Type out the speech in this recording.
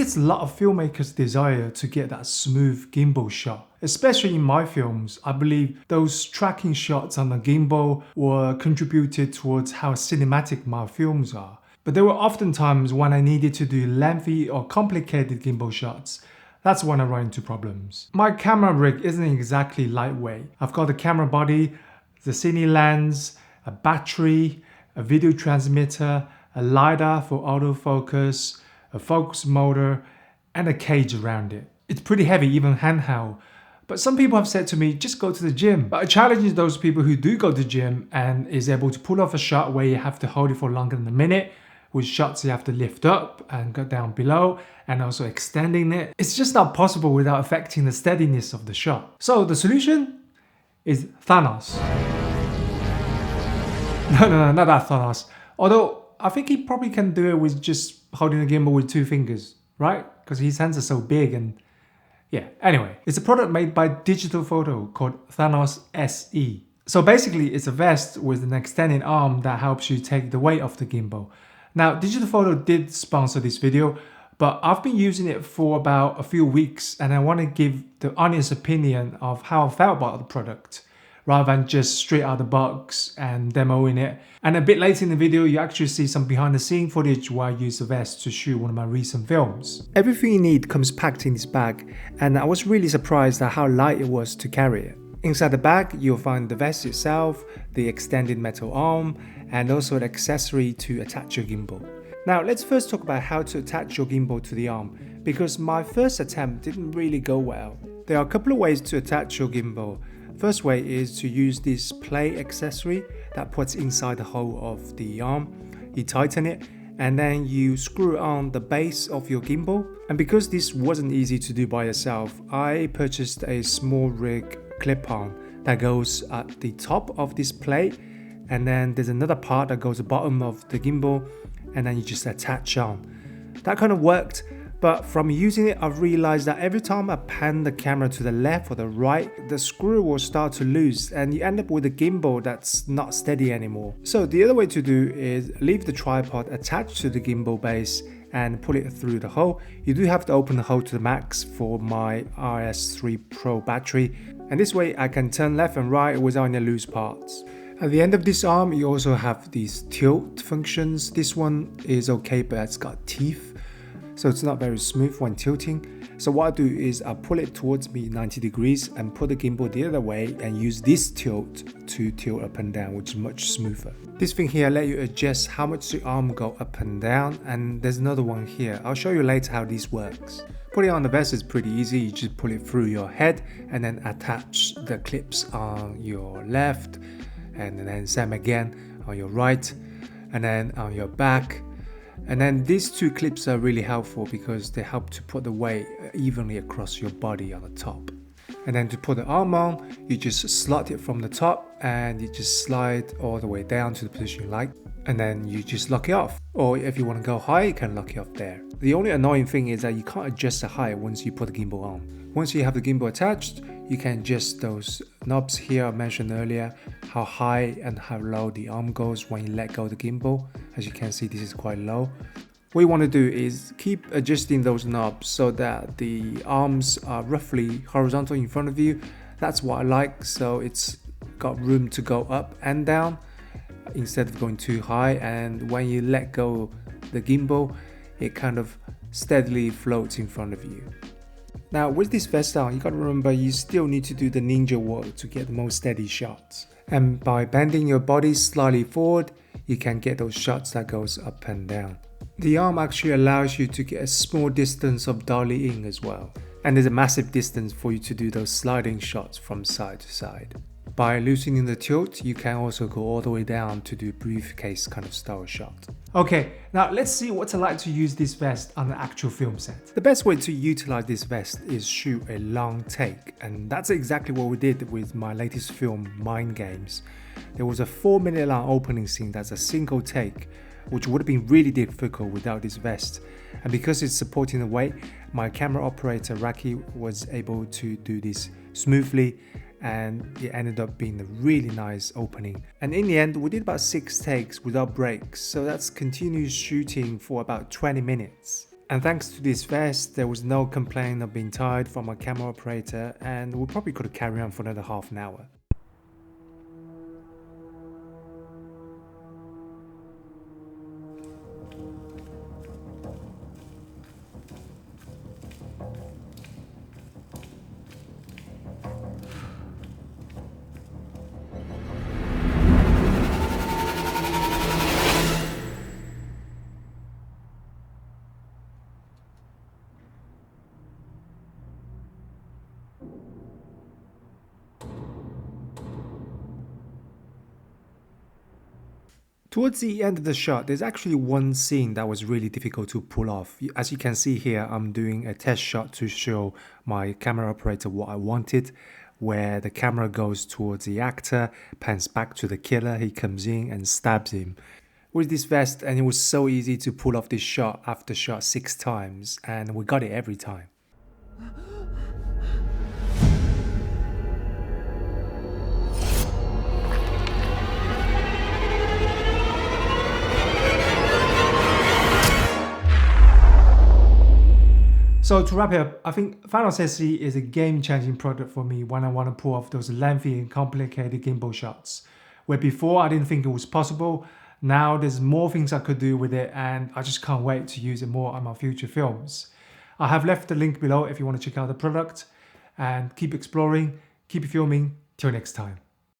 it's a lot of filmmakers' desire to get that smooth gimbal shot. Especially in my films, I believe those tracking shots on the gimbal were contributed towards how cinematic my films are. But there were often times when I needed to do lengthy or complicated gimbal shots. That's when I run into problems. My camera rig isn't exactly lightweight. I've got a camera body, the cine lens, a battery, a video transmitter, a LiDAR for autofocus, a focus motor, and a cage around it. It's pretty heavy, even handheld. But some people have said to me, just go to the gym. But I challenge those people who do go to the gym and is able to pull off a shot where you have to hold it for longer than a minute, with shots you have to lift up and go down below, and also extending it. It's just not possible without affecting the steadiness of the shot. So the solution is Thanos. No, not that Thanos. Although I think he probably can do it with just holding the gimbal with 2 fingers, right? Because his hands are so big and yeah. Anyway, it's a product made by DigitalFoto called Thanos SE. So basically it's a vest with an extended arm that helps you take the weight off the gimbal. Now, DigitalFoto did sponsor this video, but I've been using it for about a few weeks and I want to give the honest opinion of how I felt about the product, rather than just straight out of the box and demoing it. And a bit later in the video, you actually see some behind the scene footage where I used the vest to shoot one of my recent films. Everything you need comes packed in this bag, and I was really surprised at how light it was to carry it. Inside the bag, you'll find the vest itself, the extended metal arm, and also an accessory to attach your gimbal. Now let's first talk about how to attach your gimbal to the arm, because my first attempt didn't really go well. There are a couple of ways to attach your gimbal. First way is to use this plate accessory that puts inside the hole of the arm. You tighten it and then you screw on the base of your gimbal. And because this wasn't easy to do by yourself, I purchased a small rig clip-on that goes at the top of this plate, and then there's another part that goes at the bottom of the gimbal, and then you just attach on. That kind of worked, but from using it I've realized that every time I pan the camera to the left or the right, the screw will start to loose and you end up with a gimbal that's not steady anymore. So the other way to do is leave the tripod attached to the gimbal base and pull it through the hole. You do have to open the hole to the max for my RS3 Pro battery, and this way I can turn left and right without any loose parts. At the end of this arm you also have these tilt functions. This one is okay, but it's got teeth, so it's not very smooth when tilting. So what I do is I pull it towards me 90 degrees and put the gimbal the other way and use this tilt to tilt up and down, which is much smoother. This thing here let you adjust how much the arm go up and down, and there's another one here. I'll show you later how this works. Putting on the vest is pretty easy. You just pull it through your head and then attach the clips on your left, and then same again on your right, and then on your back. And then these 2 clips are really helpful because they help to put the weight evenly across your body on the top. And then to put the arm on, you just slot it from the top and you just slide all the way down to the position you like, and then you just lock it off. Or if you want to go high, you can lock it off there. The only annoying thing is that you can't adjust the height once you put the gimbal on. Once you have the gimbal attached, you can adjust those knobs here I mentioned earlier, how high and how low the arm goes when you let go of the gimbal. As you can see, this is quite low. What you want to do is keep adjusting those knobs so that the arms are roughly horizontal in front of you. That's what I like, so it's got room to go up and down instead of going too high, and when you let go the gimbal, it kind of steadily floats in front of you. Now with this vest on, you gotta remember you still need to do the ninja walk to get the most steady shots. And by bending your body slightly forward, you can get those shots that goes up and down. The arm actually allows you to get a small distance of dollying as well. And there's a massive distance for you to do those sliding shots from side to side. By loosening the tilt, you can also go all the way down to do briefcase kind of style shot. Okay, now let's see what it's like to use this vest on an actual film set. The best way to utilize this vest is shoot a long take, and that's exactly what we did with my latest film, Mind Games. There was a 4-minute long opening scene that's a single take, which would have been really difficult without this vest. And because it's supporting the weight, my camera operator Raki was able to do this smoothly, and it ended up being a really nice opening. And in the end, we did about 6 takes without breaks, so that's continuous shooting for about 20 minutes. And thanks to this vest, there was no complaint of being tired from my camera operator, and we probably could have carried on for another half an hour. Towards the end of the shot, there's actually one scene that was really difficult to pull off. As you can see here, I'm doing a test shot to show my camera operator what I wanted, where the camera goes towards the actor, pans back to the killer, he comes in and stabs him. With this vest, and it was so easy to pull off this shot after shot 6 times, and we got it every time. So to wrap it up, I think Thanos SE is a game-changing product for me when I want to pull off those lengthy and complicated gimbal shots. Where before I didn't think it was possible, now there's more things I could do with it, and I just can't wait to use it more on my future films. I have left the link below if you want to check out the product, and keep exploring, keep filming, till next time.